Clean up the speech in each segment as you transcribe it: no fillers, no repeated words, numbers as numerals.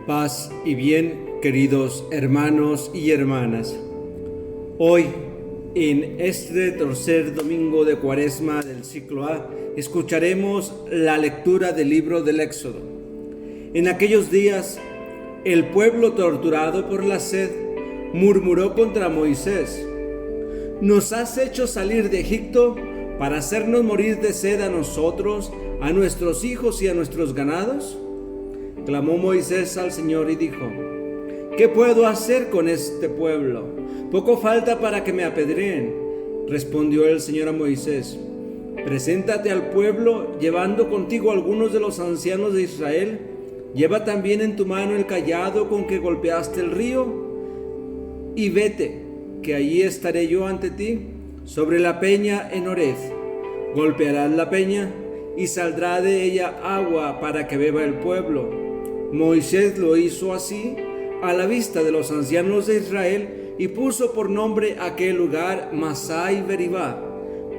Paz y bien, queridos hermanos y hermanas. Hoy, en este tercer domingo de Cuaresma del ciclo A, escucharemos la lectura del libro del Éxodo. En aquellos días, el pueblo torturado por la sed murmuró contra Moisés: «¿Nos has hecho salir de Egipto para hacernos morir de sed a nosotros, a nuestros hijos y a nuestros ganados?» Clamó Moisés al Señor y dijo: «¿Qué puedo hacer con este pueblo? Poco falta para que me apedreen». Respondió el Señor a Moisés: «Preséntate al pueblo llevando contigo algunos de los ancianos de Israel. Lleva también en tu mano el cayado con que golpeaste el río y vete, que allí estaré yo ante ti sobre la peña en Horeb. Golpearás la peña y saldrá de ella agua para que beba el pueblo». Moisés lo hizo así a la vista de los ancianos de Israel y puso por nombre aquel lugar Masá y Meribá,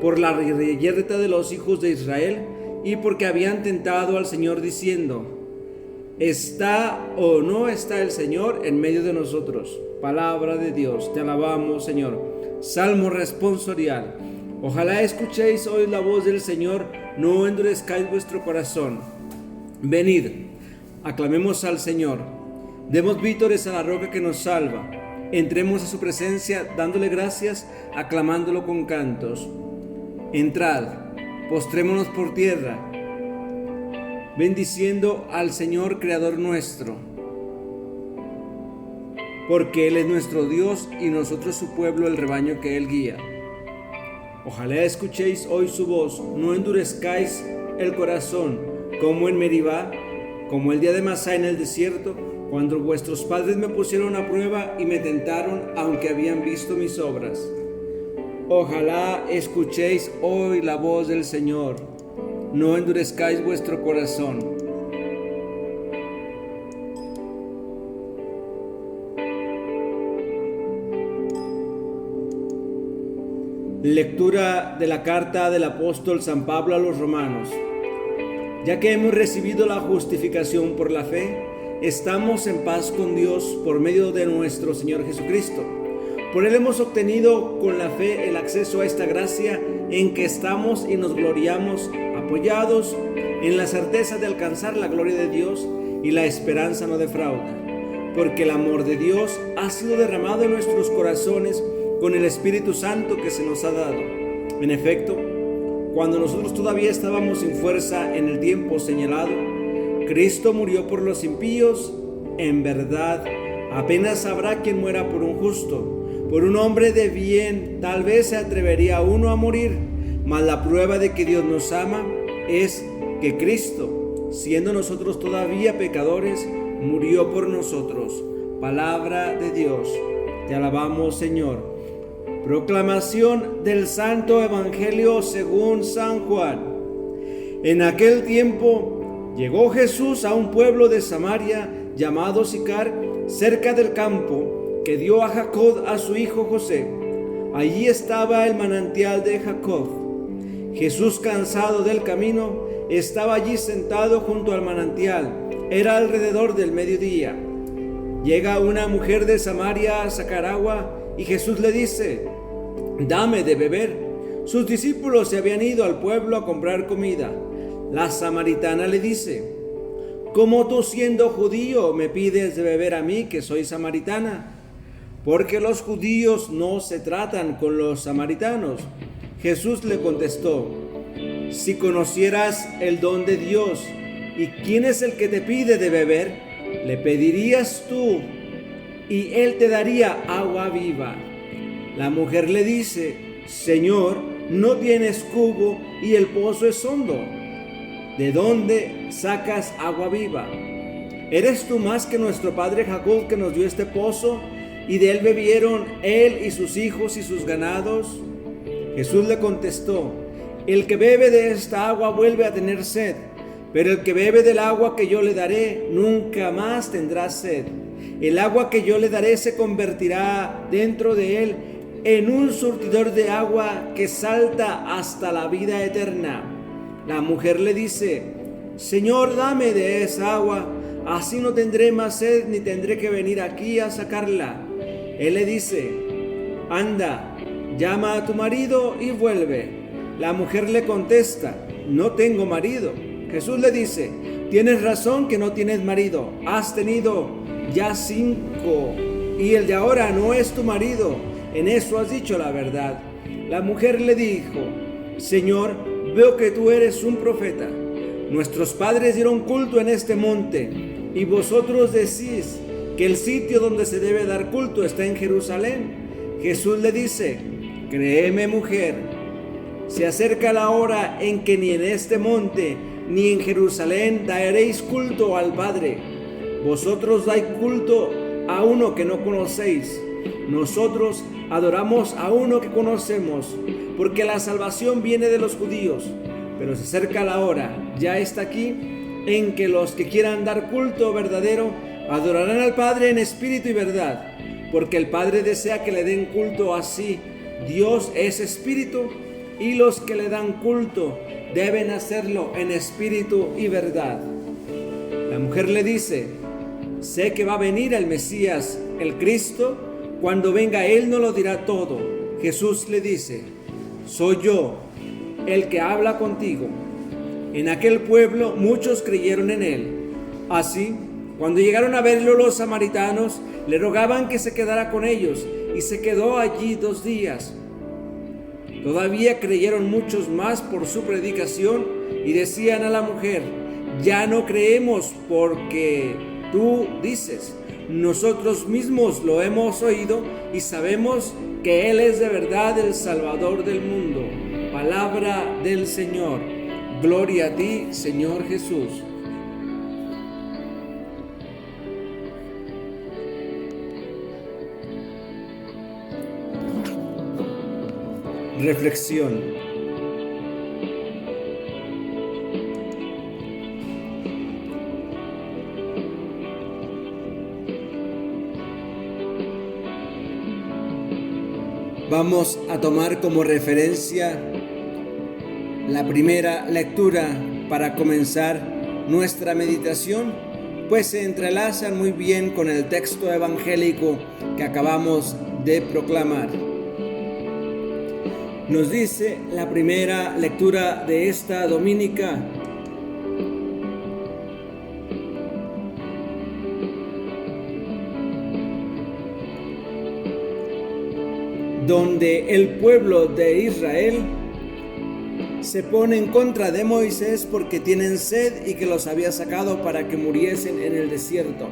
por la reyerta de los hijos de Israel y porque habían tentado al Señor diciendo: ¿está o no está el Señor en medio de nosotros? Palabra de Dios, te alabamos, Señor. Salmo responsorial. Ojalá escuchéis hoy la voz del Señor, no endurezcáis vuestro corazón. Venid, aclamemos al Señor, demos vítores a la roca que nos salva, entremos a su presencia dándole gracias, aclamándolo con cantos. Entrad, postrémonos por tierra, bendiciendo al Señor Creador nuestro, porque Él es nuestro Dios y nosotros su pueblo, el rebaño que Él guía. Ojalá escuchéis hoy su voz, no endurezcáis el corazón, como en Meribá, como el día de Masá en el desierto, cuando vuestros padres me pusieron a prueba y me tentaron, aunque habían visto mis obras. Ojalá escuchéis hoy la voz del Señor, no endurezcáis vuestro corazón. Lectura de la carta del apóstol San Pablo a los Romanos. Ya que hemos recibido la justificación por la fe, estamos en paz con Dios por medio de nuestro Señor Jesucristo. Por Él hemos obtenido con la fe el acceso a esta gracia en que estamos y nos gloriamos, apoyados en la certeza de alcanzar la gloria de Dios, y la esperanza no defrauda, porque el amor de Dios ha sido derramado en nuestros corazones con el Espíritu Santo que se nos ha dado. En efecto, cuando nosotros todavía estábamos sin fuerza en el tiempo señalado, Cristo murió por los impíos. En verdad, apenas habrá quien muera por un justo. Por un hombre de bien, tal vez se atrevería uno a morir, mas la prueba de que Dios nos ama es que Cristo, siendo nosotros todavía pecadores, murió por nosotros. Palabra de Dios. Te alabamos, Señor. Proclamación del Santo Evangelio según San Juan. En aquel tiempo llegó Jesús a un pueblo de Samaria llamado Sicar, cerca del campo que dio a Jacob a su hijo José. Allí estaba el manantial de Jacob. Jesús, cansado del camino, estaba allí sentado junto al manantial. Era alrededor del mediodía. Llega una mujer de Samaria a sacar agua y Jesús le dice: «Dame de beber». Sus discípulos se habían ido al pueblo a comprar comida. La samaritana le dice: «¿Cómo tú, siendo judío, me pides de beber a mí, que soy samaritana?». Porque los judíos no se tratan con los samaritanos. Jesús le contestó: «Si conocieras el don de Dios y quién es el que te pide de beber, le pedirías tú y él te daría agua viva». La mujer le dice: «Señor, no tienes cubo y el pozo es hondo. ¿De dónde sacas agua viva? ¿Eres tú más que nuestro padre Jacob, que nos dio este pozo y de él bebieron él y sus hijos y sus ganados?». Jesús le contestó: «El que bebe de esta agua vuelve a tener sed, pero el que bebe del agua que yo le daré nunca más tendrá sed. El agua que yo le daré se convertirá dentro de él en un surtidor de agua que salta hasta la vida eterna». La mujer le dice: «Señor, dame de esa agua así no tendré más sed ni tendré que venir aquí a sacarla. Él le dice: anda, llama a tu marido y vuelve. La mujer le contesta: no tengo marido. Jesús le dice: tienes razón que no tienes marido, has tenido ya 5 y el de ahora no es tu marido. En eso has dicho la verdad. La mujer le dijo: Señor, veo que tú eres un profeta. Nuestros padres dieron culto en este monte, y vosotros decís que el sitio donde se debe dar culto está en Jerusalén. Jesús le dice: créeme, mujer, se acerca la hora en que ni en este monte ni en Jerusalén daréis culto al Padre. Vosotros dais culto a uno que no conocéis. Nosotros adoramos a uno que conocemos, porque la salvación viene de los judíos. Pero se acerca la hora, ya está aquí, en que los que quieran dar culto verdadero adorarán al Padre en espíritu y verdad, porque el Padre desea que le den culto así. Dios es espíritu, y los que le dan culto deben hacerlo en espíritu y verdad. La mujer le dice: sé que va a venir el Mesías, el Cristo. Cuando venga Él nos lo dirá todo. Jesús le dice: soy yo el que habla contigo. En aquel pueblo muchos creyeron en Él. Así, cuando llegaron a verlo los samaritanos, le rogaban que se quedara con ellos, y se quedó allí 2 días. Todavía creyeron muchos más por su predicación, y decían a la mujer: ya no creemos porque tú dices, nosotros mismos lo hemos oído y sabemos que Él es de verdad el Salvador del mundo. Palabra del Señor. Gloria a ti, Señor Jesús. Reflexión. Vamos a tomar como referencia la primera lectura para comenzar nuestra meditación, pues se entrelazan muy bien con el texto evangélico que acabamos de proclamar. Nos dice la primera lectura de esta dominica: donde el pueblo de Israel se pone en contra de Moisés porque tienen sed y que los había sacado para que muriesen en el desierto.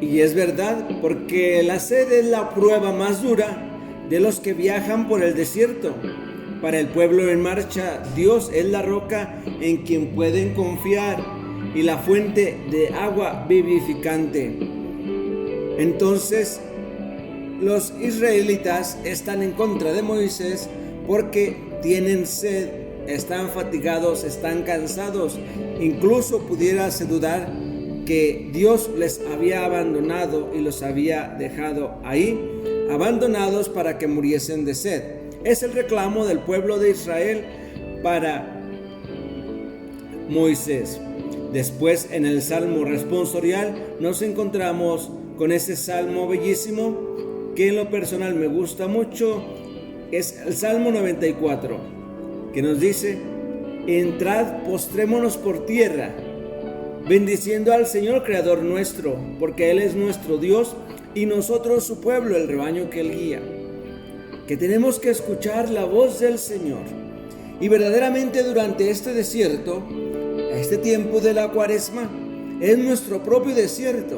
Y es verdad, porque la sed es la prueba más dura de los que viajan por el desierto. Para el pueblo en marcha, Dios es la roca en quien pueden confiar y la fuente de agua vivificante. Entonces, los israelitas están en contra de Moisés porque tienen sed, están fatigados, están cansados. Incluso pudiérase dudar que Dios les había abandonado y los había dejado ahí, abandonados para que muriesen de sed. Es el reclamo del pueblo de Israel para Moisés. Después, en el Salmo responsorial, nos encontramos con ese salmo bellísimo que en lo personal me gusta mucho. Es el Salmo 94, que nos dice: entrad, postrémonos por tierra, bendiciendo al Señor Creador nuestro, porque Él es nuestro Dios y nosotros su pueblo, el rebaño que Él guía. Que tenemos que escuchar la voz del Señor. Y verdaderamente durante este desierto, este tiempo de la Cuaresma, es nuestro propio desierto,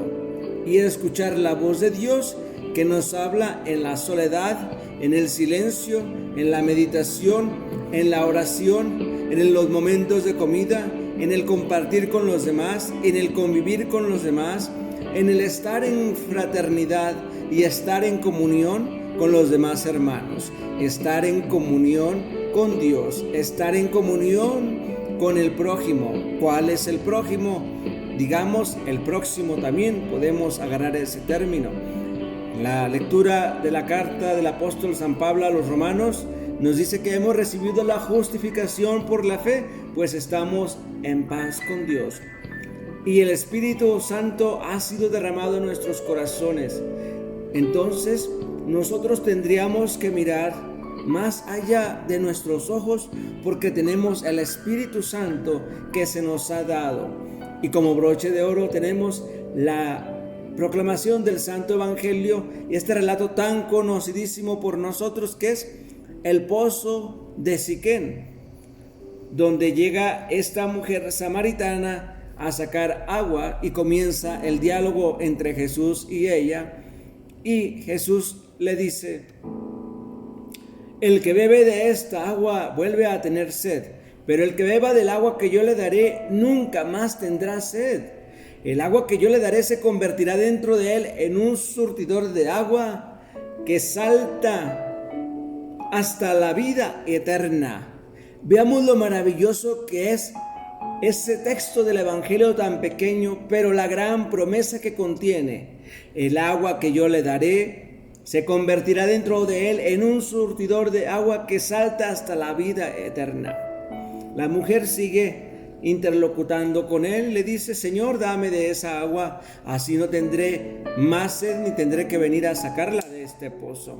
y escuchar la voz de Dios que nos habla en la soledad, en el silencio, en la meditación, en la oración, en los momentos de comida, en el compartir con los demás, en el convivir con los demás, en el estar en fraternidad y estar en comunión con los demás hermanos, estar en comunión con Dios, estar en comunión con el prójimo. ¿Cuál es el prójimo? Digamos, el próximo también podemos agarrar ese término. La lectura de la carta del apóstol San Pablo a los romanos nos dice que hemos recibido la justificación por la fe, pues estamos en paz con Dios. y el Espíritu Santo ha sido derramado en nuestros corazones. Entonces nosotros tendríamos que mirar más allá de nuestros ojos, porque tenemos el Espíritu Santo que se nos ha dado. Y como broche de oro tenemos la proclamación del Santo Evangelio y este relato tan conocidísimo por nosotros, que es el pozo de Siquén, donde llega esta mujer samaritana a sacar agua y comienza el diálogo entre Jesús y ella. Y Jesús le dice: el que bebe de esta agua vuelve a tener sed, pero el que beba del agua que yo le daré nunca más tendrá sed. El agua que yo le daré se convertirá dentro de él en un surtidor de agua que salta hasta la vida eterna. Veamos lo maravilloso que es ese texto del Evangelio tan pequeño, pero la gran promesa que contiene. El agua que yo le daré se convertirá dentro de él en un surtidor de agua que salta hasta la vida eterna. La mujer sigue interlocutando con él, le dice: Señor, dame de esa agua, así no tendré más sed ni tendré que venir a sacarla de este pozo.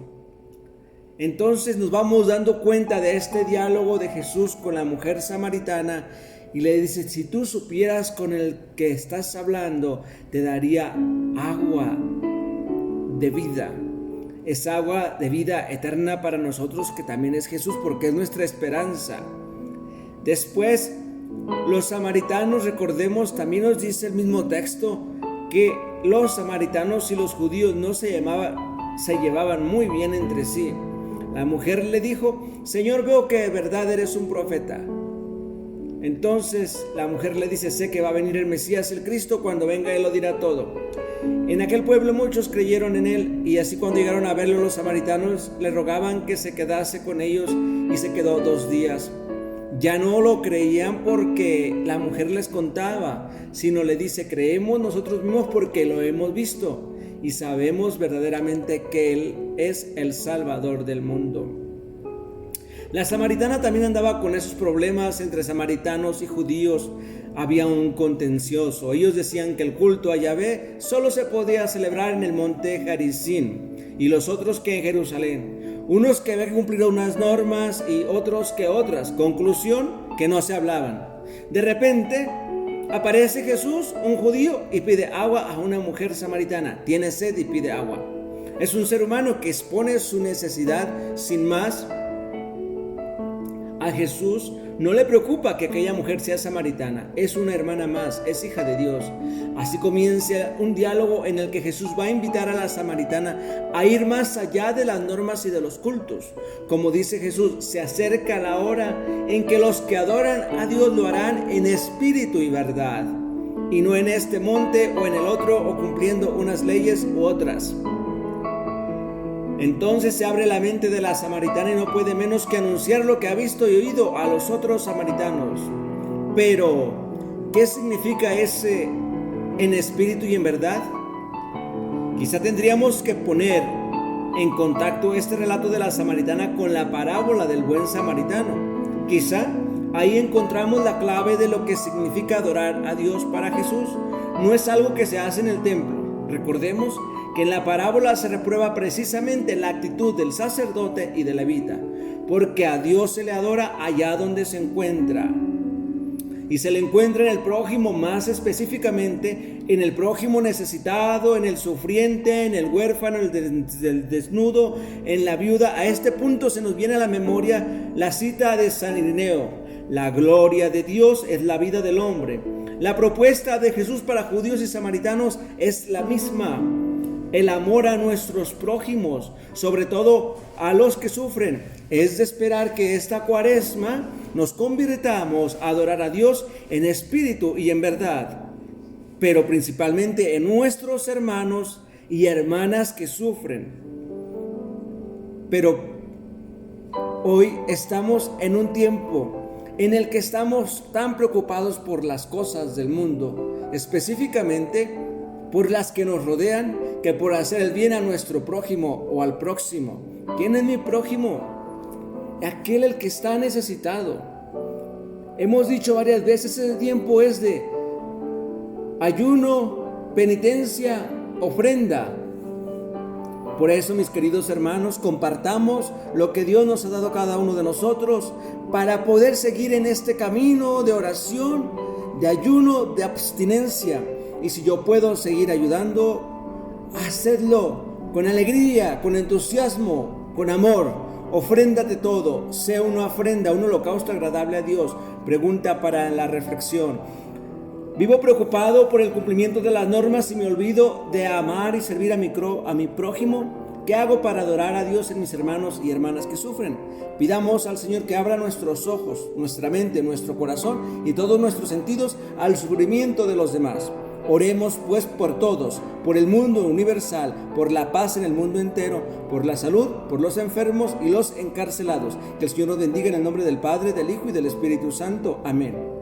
Entonces nos vamos dando cuenta de este diálogo de Jesús con la mujer samaritana, y le dice: si tú supieras con el que estás hablando, te daría agua de vida. Es agua de vida eterna para nosotros, que también es Jesús, porque es nuestra esperanza. Después, los samaritanos, recordemos, también nos dice el mismo texto, que los samaritanos y los judíos no se llevaban muy bien entre sí. La mujer le dijo: Señor, veo que de verdad eres un profeta. Entonces la mujer le dice: sé que va a venir el Mesías, el Cristo, cuando venga él lo dirá todo. En aquel pueblo muchos creyeron en él, y así cuando llegaron a verlo los samaritanos le rogaban que se quedase con ellos, y se quedó 2 días. Ya no lo creían porque la mujer les contaba, sino le dice: creemos nosotros mismos porque lo hemos visto y sabemos verdaderamente que él es el Salvador del mundo. La samaritana también andaba con esos problemas entre samaritanos y judíos. Había un contencioso. Ellos decían que el culto a Yahvé solo se podía celebrar en el monte Gerizim, y los otros que en Jerusalén. Unos que había que cumplir unas normas y otros que otras. Conclusión, que no se hablaban. De repente aparece Jesús, un judío, y pide agua a una mujer samaritana. Tiene sed y pide agua. Es un ser humano que expone su necesidad sin más. A Jesús no le preocupa que aquella mujer sea samaritana, es una hermana más, es hija de Dios. Así comienza un diálogo en el que Jesús va a invitar a la samaritana a ir más allá de las normas y de los cultos. Como dice Jesús, se acerca la hora en que los que adoran a Dios lo harán en espíritu y verdad, y no en este monte o en el otro, o cumpliendo unas leyes u otras. Entonces se abre la mente de la samaritana y no puede menos que anunciar lo que ha visto y oído a los otros samaritanos. Pero, ¿qué significa ese en espíritu y en verdad? Quizá tendríamos que poner en contacto este relato de la samaritana con la parábola del buen samaritano. Quizá ahí encontramos la clave de lo que significa adorar a Dios para Jesús. No es algo que se hace en el templo. Recordemos que en la parábola se reprueba precisamente la actitud del sacerdote y del levita, porque a Dios se le adora allá donde se encuentra, y se le encuentra en el prójimo, más específicamente en el prójimo necesitado, en el sufriente, en el huérfano, en el desnudo, en la viuda. A este punto se nos viene a la memoria la cita de San Ireneo: la gloria de Dios es la vida del hombre. La propuesta de Jesús para judíos y samaritanos es la misma: el amor a nuestros prójimos, sobre todo a los que sufren. Es de esperar que esta Cuaresma nos convirtamos a adorar a Dios en espíritu y en verdad, pero principalmente en nuestros hermanos y hermanas que sufren. Pero hoy estamos en un tiempo en el que estamos tan preocupados por las cosas del mundo, específicamente por las que nos rodean, que por hacer el bien a nuestro prójimo o al próximo. ¿Quién es mi prójimo? Aquel el que está necesitado. Hemos dicho varias veces, ese tiempo es de ayuno, penitencia, ofrenda. Por eso, mis queridos hermanos, compartamos lo que Dios nos ha dado a cada uno de nosotros para poder seguir en este camino de oración, de ayuno, de abstinencia. Y si yo puedo seguir ayudando, hacedlo con alegría, con entusiasmo, con amor. Ofréndate todo, sea una ofrenda, un holocausto agradable a Dios. Pregunta para la reflexión. Vivo preocupado por el cumplimiento de las normas y me olvido de amar y servir a mi prójimo. ¿Qué hago para adorar a Dios en mis hermanos y hermanas que sufren? Pidamos al Señor que abra nuestros ojos, nuestra mente, nuestro corazón y todos nuestros sentidos al sufrimiento de los demás. Oremos pues por todos, por el mundo universal, por la paz en el mundo entero, por la salud, por los enfermos y los encarcelados. Que el Señor nos bendiga en el nombre del Padre, del Hijo y del Espíritu Santo. Amén.